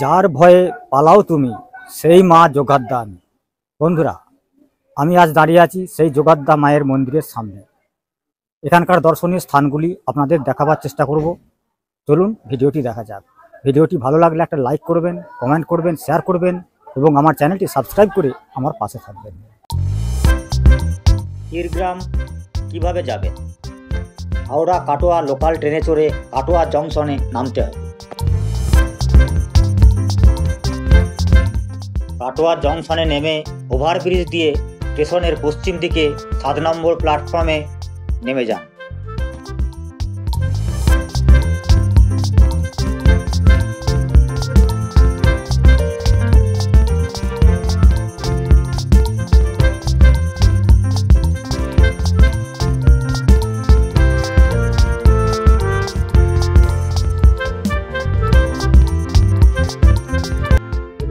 যার ভয়ে পালাও তুমি সেই মা যোগাদ্দা আমি। বন্ধুরা, আমি আজ দাঁড়িয়ে আছি সেই যোগাদ্দা মায়ের মন্দিরের সামনে। এখানকার দর্শনীয় স্থানগুলি আপনাদের দেখাবার চেষ্টা করব। চলুন ভিডিওটি দেখা যাক। ভিডিওটি ভালো লাগলে একটা লাইক করবেন, কমেন্ট করবেন, শেয়ার করবেন এবং আমার চ্যানেলটি সাবস্ক্রাইব করে আমার পাশে থাকবেন। ক্ষীরগ্রাম কিভাবে যাবেন? হাওড়া কাটোয়া লোকাল ট্রেনে চড়ে কাটোয়া জংশনে নামতে হবে। কাটোয়া জংশনে নেমে ওভারব্রিজ দিয়ে স্টেশনের পশ্চিম দিকে 7 নম্বর প্ল্যাটফর্মে নেমে যান।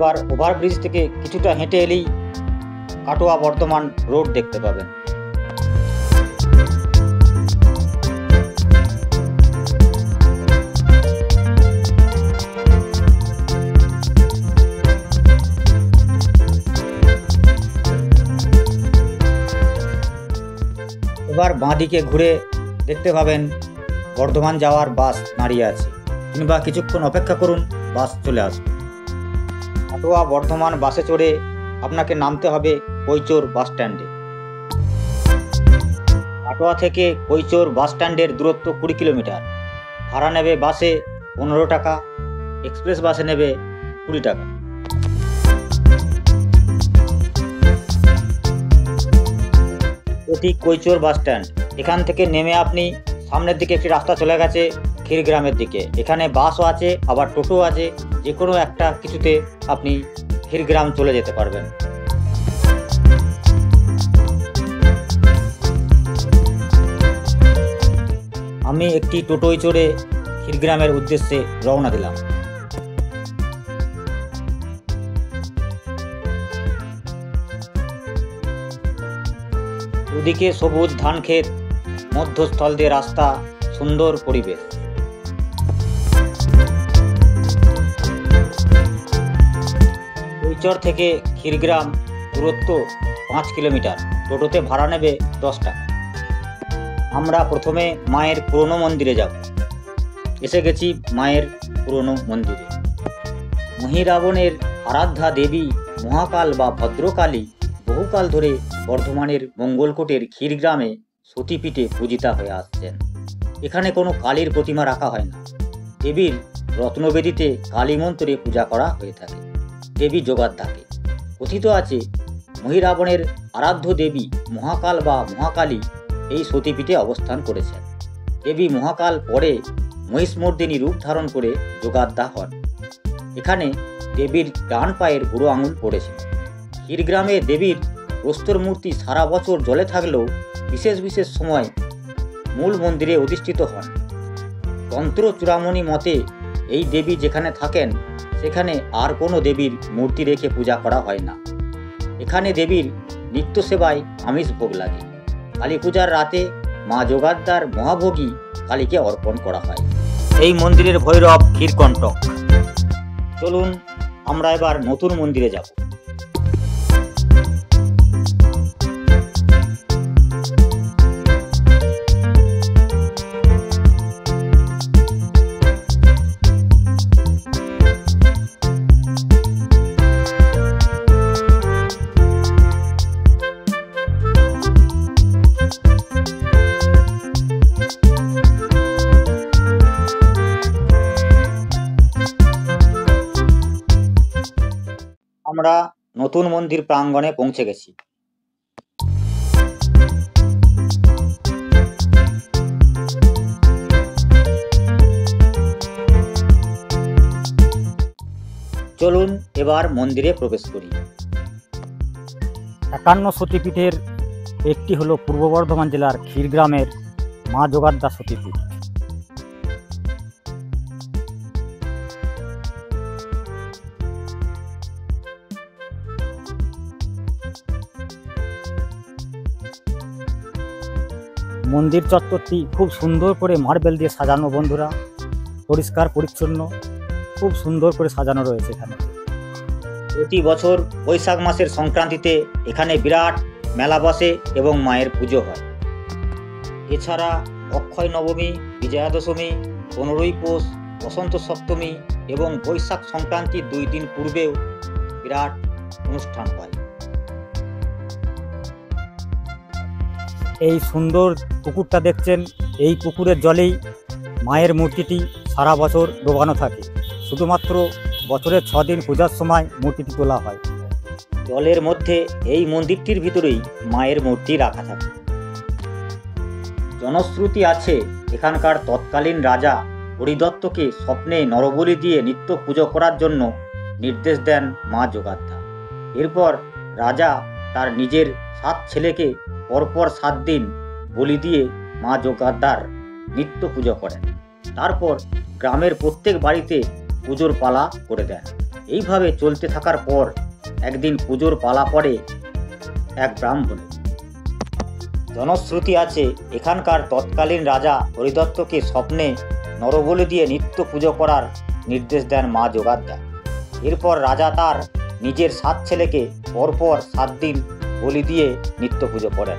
এবার ওভারব্রিজ থেকে কিছুটা হেঁটে এলেই কাটোয়া বর্ধমান রোড দেখতে পাবেন। এবার বাঁদিকে ঘুরে দেখতে পাবেন বর্ধমান যাওয়ার বাস দাঁড়িয়ে আছে, কিংবা কিছুক্ষণ অপেক্ষা করুন, বাস চলে আসবে। কাটোয়া বর্ধমান বাসে চড়ে আপনাকে নামতে হবে কৈচোর বাস স্ট্যান্ডে। কাটোয়া থেকে কৈচোর বাস স্ট্যান্ডের দূরত্ব 20 কিলোমিটার। ভাড়া নেবে বাসে 15 টাকা, এক্সপ্রেস বাসে নেবে 20 টাকা। এটি কৈচোর বাস স্ট্যান্ড। এখান থেকে নেমে আপনি সামনের দিকে একটি রাস্তা চলে গেছে ক্ষীরগ্রামের দিকে। এখানে বাসও আছে, আবার টোটো আছে। যে কোনো একটা কিছুতে আপনি ক্ষীরগ্রাম চলে যেতে পারবেন। আমি একটি টোটোয় চড়ে ক্ষীরগ্রামের উদ্দেশ্যে রওনা দিলাম। ওদিকে সবুজ ধান ক্ষেত, মধ্যস্থল দিয়ে রাস্তা, সুন্দর পরিবেশ। কৈচর থেকে ক্ষীরগ্রাম দূরত্ব 5 কিলোমিটার। টোটোতে ভাড়া নেবে 10 টাকা। আমরা প্রথমে মায়ের পুরনো মন্দিরে যাব। এসে গেছি মায়ের পুরনো মন্দিরে। মহিরাবণের আরাধ্যা দেবী মহাকাল বা ভদ্রকালী বহুকাল ধরে বর্ধমানের মঙ্গলকোটের ক্ষীরগ্রামে সতীপীঠে পূজিতা হয়ে আসছেন। এখানে কোনো কালীর প্রতিমা রাখা হয় না। দেবীর রত্নবেদিতে কালী মন্ত্রে পূজা করা হয়ে থাকে দেবী যোগাদ্দাকে। কথিত আছে মহিরাবণের আরাধ্য দেবী মহাকাল বা মহাকালী এই সতীপীঠে অবস্থান করেছেন। দেবী মহাকাল পরে মহিষমর্দিনী রূপ ধারণ করে যোগাদ্দা হন। এখানে দেবীর ডান পায়ের বুড়ো আঙুল পড়েছিল। ক্ষীরগ্রামে দেবীর প্রস্তর মূর্তি সারা বছর জলে থাকলেও বিশেষ বিশেষ সময় মূল মন্দিরে অধিষ্ঠিত হন। তন্ত্র চূড়ামণি মতে এই দেবী যেখানে থাকেন সেখানে আর কোনো দেবীর মূর্তি রেখে পূজা করা হয় না। এখানে দেবীর নিত্য সেবায় আমিষ ভোগ লাগে। কালী পূজার রাতে মা যোগাদ্দার মহাভোগী কালীকে অর্পণ করা হয়। এই মন্দিরের ভৈরব ক্ষীরকণ্টক। চলুন আমরা এবার নতুন মন্দিরে যাব। আমরা নতুন মন্দির প্রাঙ্গণে পৌঁছে গেছি। চলুন এবার মন্দিরে প্রবেশ করি। 51 সতীপীঠের একটি হলো পূর্ব বর্ধমান জেলার ক্ষীরগ্রামের মা যোগাদ্দা সতীপীঠ। मंदिर चत्वरटी खूब सुंदर करे मार्बेल दिए सजानो बंधुरा, परिष्कार परिच्छन्न খুব সুন্দর করে সাজানো রয়েছে এখানে। প্রতি বছর বৈশাখ মাসের সংক্রান্তিতে এখানে বিরাট মেলা বসে এবং মায়ের পুজো হয়। এছাড়া অক্ষয় নবমী, বিজয়া দশমী, 15ই পৌষ, বসন্ত সপ্তমী এবং বৈশাখ সংক্রান্তির 2 দিন পূর্বেও বিরাট অনুষ্ঠান হয়। এই সুন্দর পুকুরটা দেখছেন, এই পুকুরের জলেই মায়ের মূর্তিটি সারা বছর ডোবানো থাকে। শুধুমাত্র বছরের 6 দিন পূজার সময় মূর্তিটি তোলা হয়। জলের মধ্যে এই মন্দিরটির ভিতরেই মায়ের মূর্তি রাখা থাকে। জনশ্রুতি আছে এখানকার তৎকালীন রাজা হরিদত্তকে স্বপ্নে নরবলি দিয়ে নিত্য পুজো করার জন্য নির্দেশ দেন মা যোগাদ্দা। এরপর রাজা তার নিজের 7 ছেলেকে পরপর 7 দিন বলি দিয়ে মা যোগাদ্দার নিত্য পুজো করেন। তারপর গ্রামের প্রত্যেক বাড়িতে পুজোর পালা করে দেন। এইভাবে চলতে থাকার পর একদিন পুজোর পালা পড়ে এক ব্রাহ্মণে। জনশ্রুতি আছে এখানকার তৎকালীন রাজা হরিদত্তকে স্বপ্নে নরবলি দিয়ে নিত্য পুজো করার নির্দেশ দেন মা যোগাদ্দা। এরপর রাজা তার নিজের 7 ছেলেকে পরপর 7 দিন বলি দিয়ে নিত্য পুজো করেন।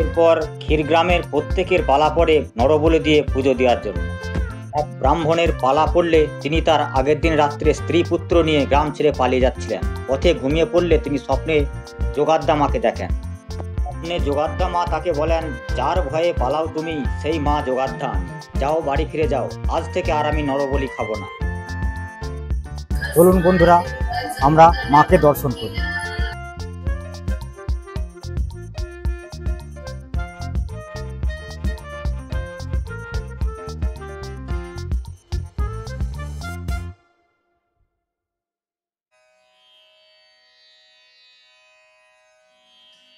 এরপর ক্ষীরগ্রামের প্রত্যেকের পালা পড়ে নরবলি দিয়ে পুজো দেওয়ার জন্য। এক ব্রাহ্মণের পালা পড়লে তিনি তার আগের দিন রাত্রে স্ত্রী পুত্র নিয়ে গ্রাম ছেড়ে পালিয়ে যাচ্ছিলেন। পথে ঘুমিয়ে পড়লে তিনি স্বপ্নে যোগাদ্দা মাকে দেখেন। স্বপ্নে যোগাদ্দা মা তাকে বলেন, যার ভয়ে পালাও তুমি সেই মা যোগাদ্দা, যাও বাড়ি ফিরে যাও, আজ থেকে আর আমি নরবলি খাবো না। চলুন বন্ধুরা, আমরা মাকে দর্শন করি।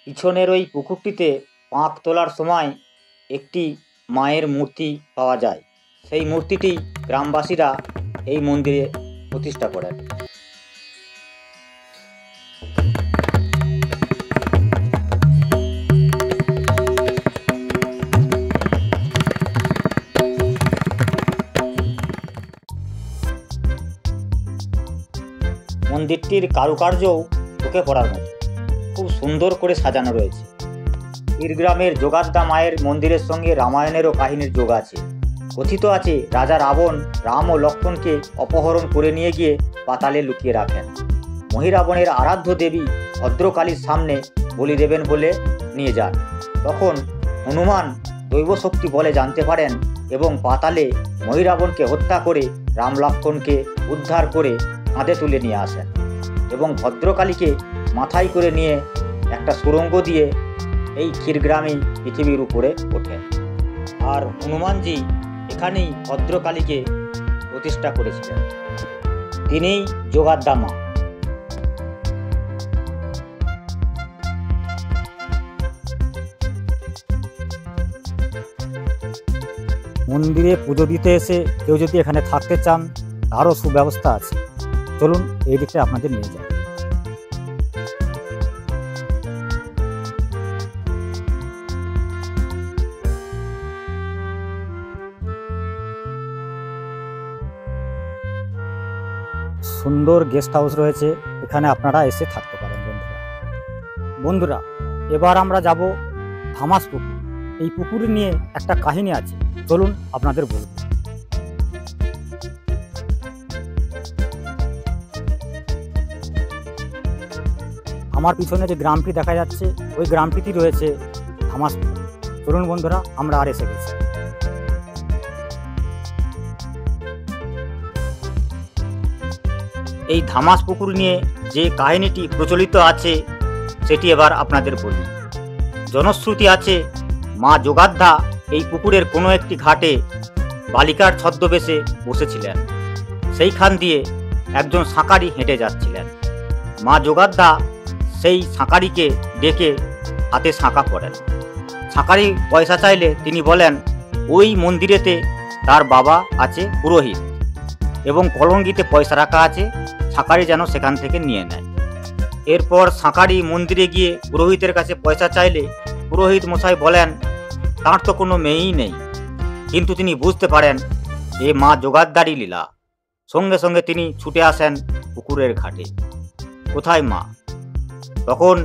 পিছনের ওই পুকুরটিতে পাঁক তোলার সময় একটি মায়ের মূর্তি পাওয়া যায়। সেই মূর্তিটি গ্রামবাসীরা এই মন্দিরে প্রতিষ্ঠা করেন। মন্দিরটির কারুকার্যও চোখে পড়ার মতো, খুব সুন্দর করে সাজানো রয়েছে। ক্ষীরগ্রামের যোগাদ্দা মায়ের মন্দিরের সঙ্গে রামায়ণেরও কাহিনীর যোগ আছে। কথিত আছে রাজা রাবণ রাম ও লক্ষ্মণকে অপহরণ করে নিয়ে গিয়ে পাতালে লুকিয়ে রাখেন। মহিরাবণের আরাধ্য দেবী ভদ্রকালীর সামনে বলি দেবেন বলে নিয়ে যান। তখন হনুমান দৈবশক্তি বলে জানতে পারেন এবং পাতালে মহিরাবণকে হত্যা করে রাম লক্ষ্মণকে উদ্ধার করে কাঁধে তুলে নিয়ে আসেন এবং ভদ্রকালীকে মাথায় করে নিয়ে একটা সুড়ঙ্গ দিয়ে এই ক্ষীরগ্রামে পৃথিবীর উপরে ওঠে। আর হনুমানজি এখানেই ভদ্রকালীকে প্রতিষ্ঠা করেছিলেন। তিনিই যোগাদ্দা মা। মন্দিরে পুজো দিতে এসে কেউ যদি এখানে থাকতে চান তারও সুব্যবস্থা আছে। চলুন এই দিকটা আপনাদের নিয়ে যাই। সুন্দর গেস্ট হাউস রয়েছে, এখানে আপনারা এসে থাকতে পারেন। বন্ধুরা এবার আমরা যাব ধামাস পুকুর। এই পুকুর নিয়ে একটা কাহিনী আছে, চলুন আপনাদের বলব। আমার পিছনে যে গ্রামটি দেখা যাচ্ছে ওই গ্রামটিতে রয়েছে ধামাস পুকুর। চলুন বন্ধুরা, আমরা আর এসে গেছি। এই ধামাস পুকুর নিয়ে যে কাহিনীটি প্রচলিত আছে সেটি এবার আপনাদের বলি। জনশ্রুতি আছে মা যোগাদ্দা এই পুকুরের কোনো একটি ঘাটে বালিকার ছদ্মবেশে বসেছিলেন। সেইখান দিয়ে একজন সাঁকারি হেঁটে যাচ্ছিলেন। মা যোগাদ্দা সেই সাঁকারিকে ডেকে হাতে সাঁকা পড়েন। সাঁকারি পয়সা চাইলে তিনি বলেন ওই মন্দিরেতে তার বাবা আছে পুরোহিত এবং কলঙ্গিতে পয়সা রাখা আছে, সাঁকারি যেন সেখান থেকে নিয়ে নেয়। এরপর সাঁকারি মন্দিরে গিয়ে পুরোহিতের কাছে পয়সা চাইলে পুরোহিত মশাই বলেন তার তো কোনো মেয়েই নেই, কিন্তু তিনি বুঝতে পারেন এ মা যোগাদ্দারই লীলা। সঙ্গে সঙ্গে তিনি ছুটে আসেন পুকুরের ঘাটে। কোথায় মা? তখন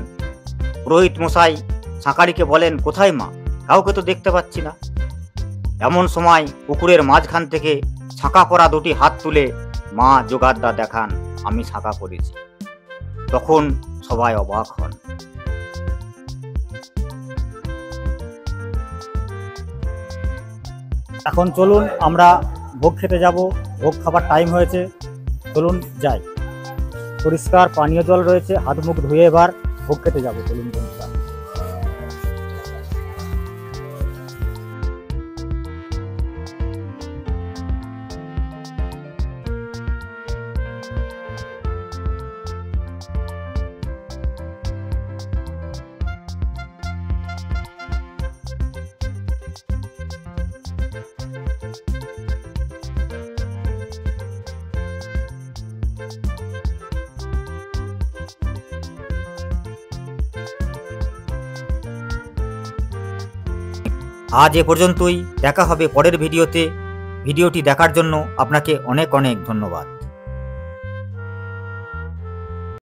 পুরোহিত মশাই শাঁকারিকে বলেন, কোথায় মা? কাউকে তো দেখতে পাচ্ছি না। এমন সময় পুকুরের মাঝখান থেকে ছাঁকা করা দুটি হাত তুলে মা যোগাদ্দা দেখান, আমি ছাঁকা করেছি। তখন সবাই অবাক হন। এখন চলুন আমরা ভোগ খেতে যাব। ভোগ খাবার টাইম হয়েছে, চলুন যাই। পরিষ্কার পানীয় জল রয়েছে, হাত মুখ ধুয়ে এবার ভোগ খেতে যাব। চলুন বন্ধুরা। আজ এ পর্যন্তই, দেখা হবে পরের ভিডিওতে। ভিডিওটি দেখার জন্য আপনাকে অনেক অনেক ধন্যবাদ।